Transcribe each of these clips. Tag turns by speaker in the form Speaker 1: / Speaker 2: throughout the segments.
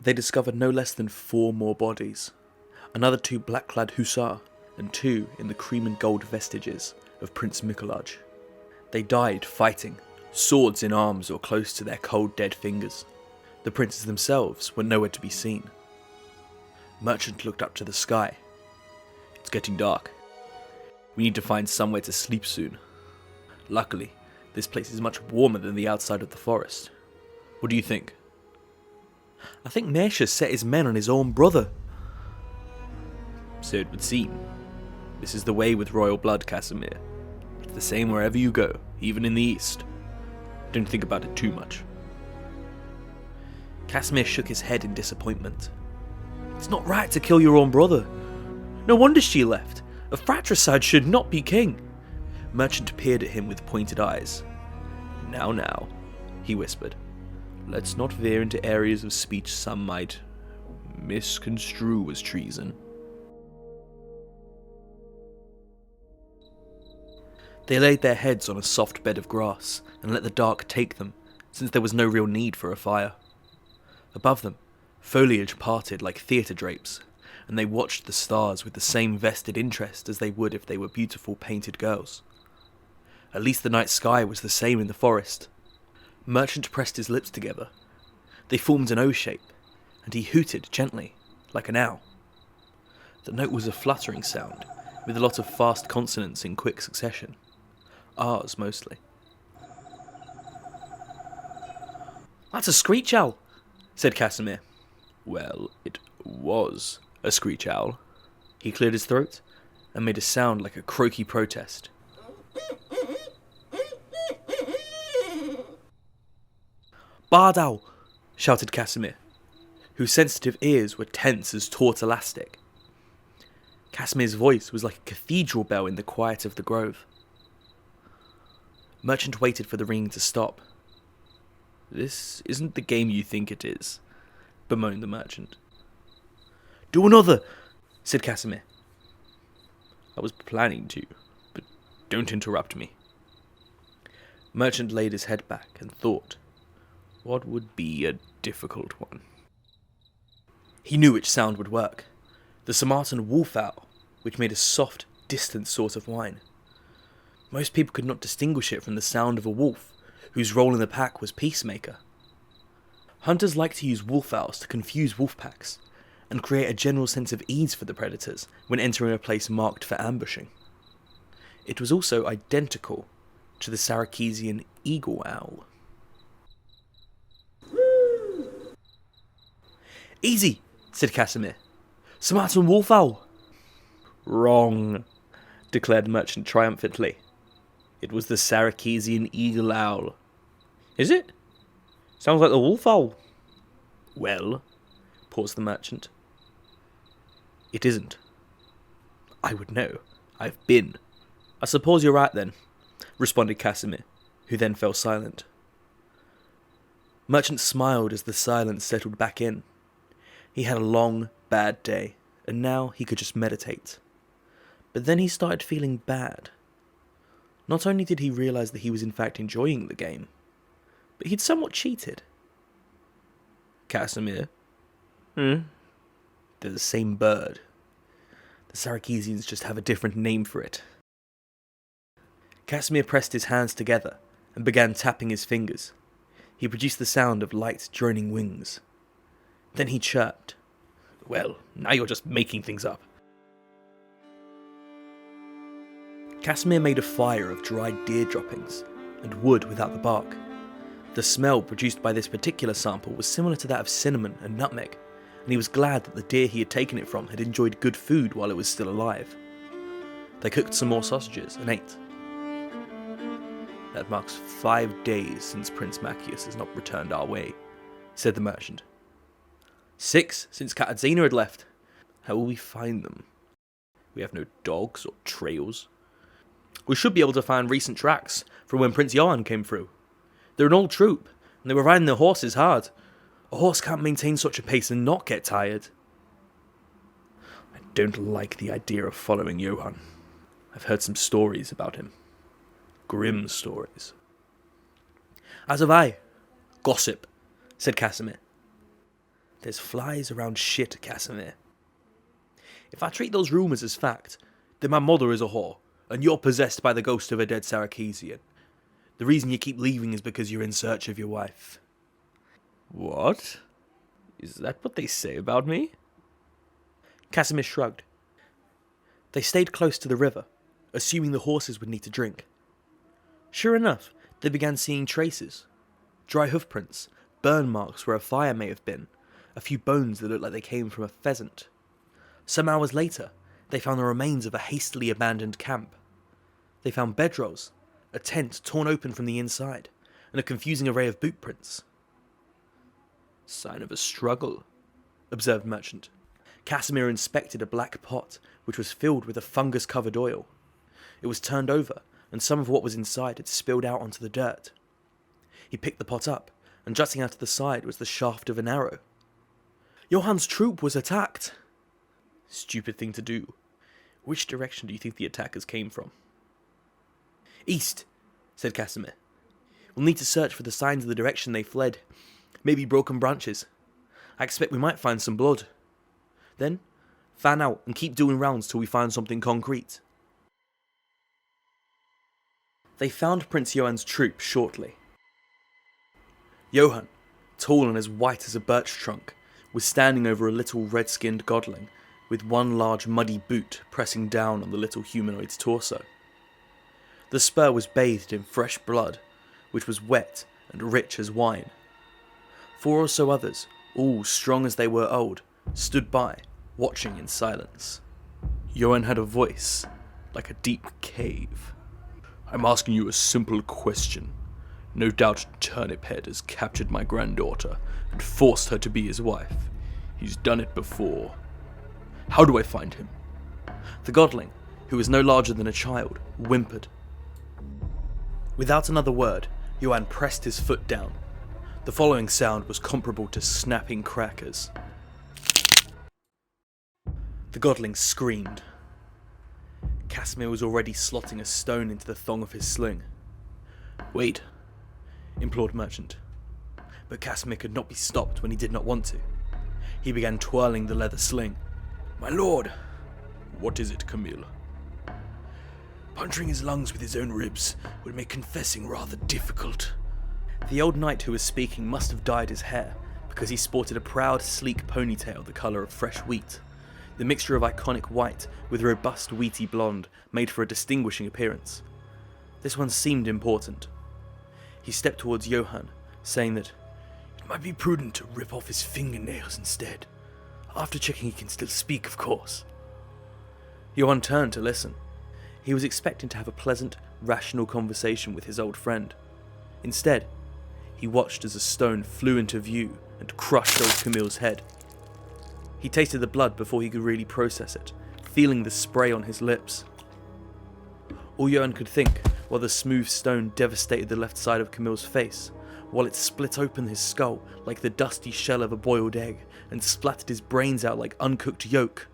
Speaker 1: they discovered no less than 4 more bodies, another 2 black-clad hussar, and 2 in the cream and gold vestiges of Prince Mikolaj. They died fighting, swords in arms or close to their cold dead fingers. The princes themselves were nowhere to be seen. Merchant looked up to the sky. It's getting dark. We need to find somewhere to sleep soon. Luckily, this place is much warmer than the outside of the forest. What do you think? I think Mesha set his men on his own brother. So it would seem. This is the way with royal blood, Casimir. It's the same wherever you go, even in the east. Don't think about it too much. Casimir shook his head in disappointment. It's not right to kill your own brother. No wonder she left. A fratricide should not be king. Merchant peered at him with pointed eyes. Now, he whispered. Let's not veer into areas of speech some might misconstrue as treason. They laid their heads on a soft bed of grass and let the dark take them, since there was no real need for a fire. Above them, foliage parted like theatre drapes, and they watched the stars with the same vested interest as they would if they were beautiful painted girls. At least the night sky was the same in the forest. Merchant pressed his lips together. They formed an O shape, and he hooted gently, like an owl. The note was a fluttering sound, with a lot of fast consonants in quick succession. R's mostly. That's a screech owl, said Casimir. Well, it was a screech owl. He cleared his throat and made a sound like a croaky protest. Barred owl, shouted Casimir, whose sensitive ears were tense as taut elastic. Casimir's voice was like a cathedral bell in the quiet of the grove. Merchant waited for the ringing to stop. This isn't the game you think it is, bemoaned the merchant. Do another, said Casimir. I was planning to, but don't interrupt me. Merchant laid his head back and thought, what would be a difficult one? He knew which sound would work. The Sarmatan wolf owl, which made a soft, distant sort of whine. Most people could not distinguish it from the sound of a wolf, whose role in the pack was peacemaker. Hunters like to use wolf owls to confuse wolf packs, and create a general sense of ease for the predators when entering a place marked for ambushing. It was also identical to the Saracesian eagle owl. Easy, said Casimir. Sarmatan wolf owl. Wrong, declared Merchant triumphantly. It was the Saracesian eagle owl. Is it? Sounds like the wolf owl. Well, paused the merchant. It isn't. I would know. I've been. I suppose you're right then, responded Casimir, who then fell silent. Merchant smiled as the silence settled back in. He had a long, bad day, and now he could just meditate. But then he started feeling bad. Not only did he realise that he was in fact enjoying the game, but he'd somewhat cheated. Casimir? They're the same bird. The Saracesians just have a different name for it. Casimir pressed his hands together and began tapping his fingers. He produced the sound of light, droning wings. Then he chirped. Well, now you're just making things up. Casimir made a fire of dried deer droppings and wood without the bark. The smell produced by this particular sample was similar to that of cinnamon and nutmeg, and he was glad that the deer he had taken it from had enjoyed good food while it was still alive. They cooked some more sausages and ate. That marks 5 days since Prince Macius has not returned our way, said the merchant. 6 since Katarzyna had left. How will we find them? We have no dogs or trails. We should be able to find recent tracks from when Prince Johann came through. They're an old troop, and they were riding their horses hard. A horse can't maintain such a pace and not get tired. I don't like the idea of following Johann. I've heard some stories about him. Grim stories. As have I. Gossip, said Casimir. There's flies around shit, Casimir. If I treat those rumours as fact, then my mother is a whore, and you're possessed by the ghost of a dead Saracesian. The reason you keep leaving is because you're in search of your wife. What? Is that what they say about me? Casimir shrugged. They stayed close to the river, assuming the horses would need to drink. Sure enough, they began seeing traces. Dry hoofprints, burn marks where a fire may have been, a few bones that looked like they came from a pheasant. Some hours later, they found the remains of a hastily abandoned camp. They found bedrolls, a tent torn open from the inside, and a confusing array of boot prints. Sign of a struggle, observed Merchant. Casimir inspected a black pot, which was filled with a fungus-covered oil. It was turned over, and some of what was inside had spilled out onto the dirt. He picked the pot up, and jutting out of the side was the shaft of an arrow. Johann's troop was attacked. Stupid thing to do. Which direction do you think the attackers came from? East, said Casimir. We'll need to search for the signs of the direction they fled. Maybe broken branches. I expect we might find some blood. Then, fan out and keep doing rounds till we find something concrete. They found Prince Johann's troop shortly. Johann, tall and as white as a birch trunk, was standing over a little red-skinned godling, with one large muddy boot pressing down on the little humanoid's torso. The spur was bathed in fresh blood, which was wet and rich as wine. 4 or so others, all strong as they were old, stood by, watching in silence. Johann had a voice, like a deep cave. I'm asking you a simple question. No doubt Turniphead has captured my granddaughter and forced her to be his wife. He's done it before. How do I find him? The godling, who was no larger than a child, whimpered. Without another word, Johann pressed his foot down. The following sound was comparable to snapping crackers. The godling screamed. Casimir was already slotting a stone into the thong of his sling. Wait, implored Merchant. But Casimir could not be stopped when he did not want to. He began twirling the leather sling. My lord! What is it, Camille? Puncturing his lungs with his own ribs would make confessing rather difficult. The old knight who was speaking must have dyed his hair, because he sported a proud, sleek ponytail the colour of fresh wheat. The mixture of iconic white with robust, wheaty blonde made for a distinguishing appearance. This one seemed important. He stepped towards Johann, saying that it might be prudent to rip off his fingernails instead. After checking he can still speak, of course. Johann turned to listen. He was expecting to have a pleasant, rational conversation with his old friend. Instead, he watched as a stone flew into view and crushed old Camille's head. He tasted the blood before he could really process it, feeling the spray on his lips. All Johann could think, while the smooth stone devastated the left side of Camille's face, while it split open his skull like the dusty shell of a boiled egg and splattered his brains out like uncooked yolk,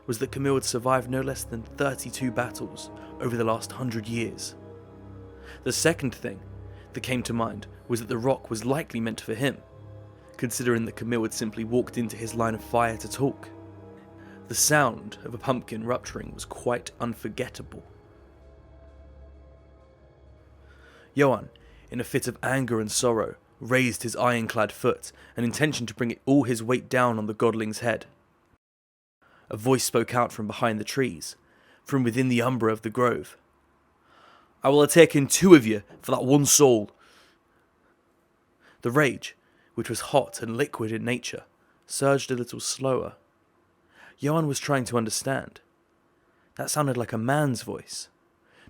Speaker 1: was that Camille had survived no less than 32 battles over the last 100 years. The second thing that came to mind was that the rock was likely meant for him, considering that Camille had simply walked into his line of fire to talk. The sound of a pumpkin rupturing was quite unforgettable. Johann, in a fit of anger and sorrow, raised his ironclad foot, an intention to bring all his weight down on the godling's head. A voice spoke out from behind the trees, from within the umbra of the grove. I will have taken 2 of you for that one soul. The rage, which was hot and liquid in nature, surged a little slower. Johann was trying to understand. That sounded like a man's voice,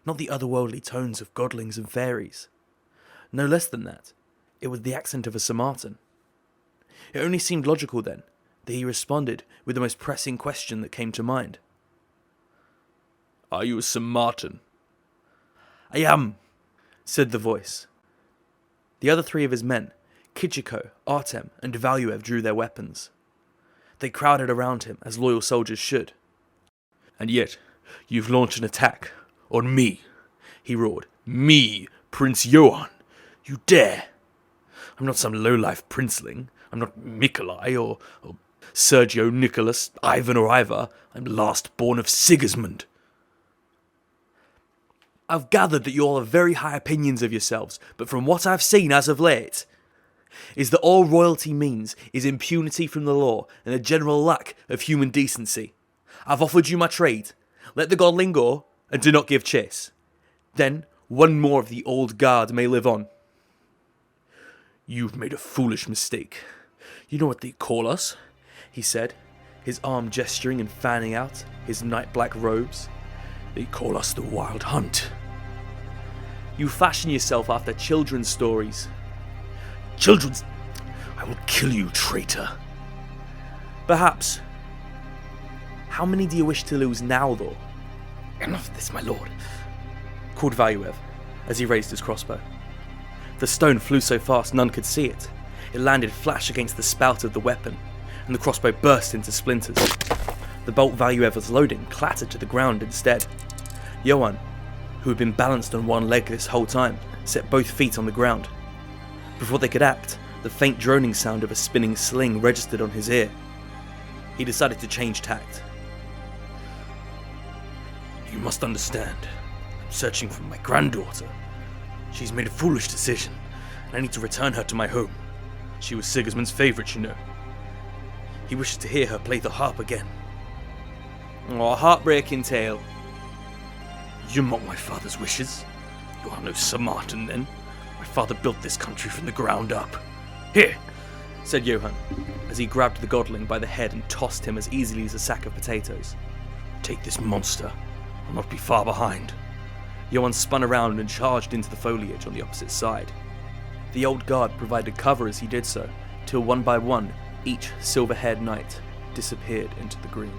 Speaker 1: not the otherworldly tones of godlings and fairies. No less than that, it was the accent of a Sarmatan. It only seemed logical then that he responded with the most pressing question that came to mind. Are you a Sarmatan? I am, said the voice. The other 3 of his men, Kichiko, Artem, and Valuev, drew their weapons. They crowded around him, as loyal soldiers should. And yet, you've launched an attack on me, he roared. Me, Prince Johann. You dare! I'm not some low-life princeling. I'm not Nikolai or Sergio, Nicholas, Ivan or Ivar. I'm last born of Sigismund. I've gathered that you all have very high opinions of yourselves, but from what I've seen as of late, is that all royalty means is impunity from the law and a general lack of human decency. I've offered you my trade. Let the godling go, and do not give chase. Then one more of the old guard may live on. You've made a foolish mistake. You know what they call us? He said, his arm gesturing and fanning out his night-black robes. They call us the Wild Hunt. You fashion yourself after children's stories. Children's... I will kill you, traitor. Perhaps. How many do you wish to lose now, though? Enough of this, my lord, called Valuev as he raised his crossbow. The stone flew so fast none could see it. It landed flash against the spout of the weapon, and the crossbow burst into splinters. The bolt Valuev was loading clattered to the ground instead. Johann, who had been balanced on one leg this whole time, set both feet on the ground. Before they could act, the faint droning sound of a spinning sling registered on his ear. He decided to change tact. You must understand, I'm searching for my granddaughter. She's made a foolish decision, and I need to return her to my home. She was Sigismund's favourite, you know. He wishes to hear her play the harp again. Oh, a heartbreaking tale. You mock my father's wishes? You are no Sarmatan then. My father built this country from the ground up. Here, said Johann, as he grabbed the godling by the head and tossed him as easily as a sack of potatoes. Take this monster. I'll not be far behind. Johann spun around and charged into the foliage on the opposite side. The old guard provided cover as he did so, till one by one, each silver-haired knight disappeared into the green.